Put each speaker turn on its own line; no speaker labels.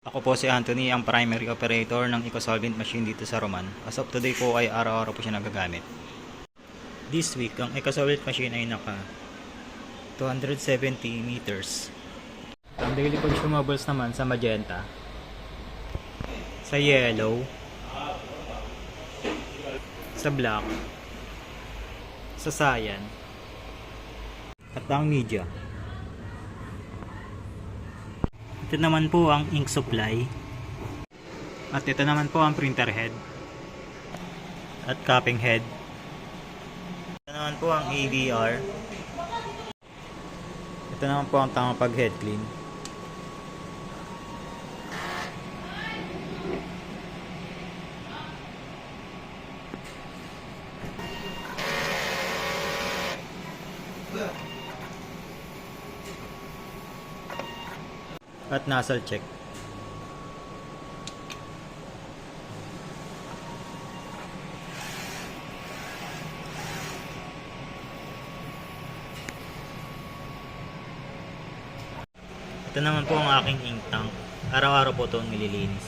Ako po si Anthony, ang primary operator ng EcoSolvent machine dito sa Roman. As of today po ay araw-araw po siya nagagamit. This week, ang EcoSolvent machine ay naka 270 meters. Ang daily consumables naman sa magenta, sa yellow, sa black, sa cyan, at ang media. Ito naman po ang ink supply. At ito naman po ang printer head. At cupping head. Ito naman po ang ADR. Ito naman po ang tama pag head clean. At nozzle check. Ito naman po ang aking ink tank. Araw-araw po ito nililinis.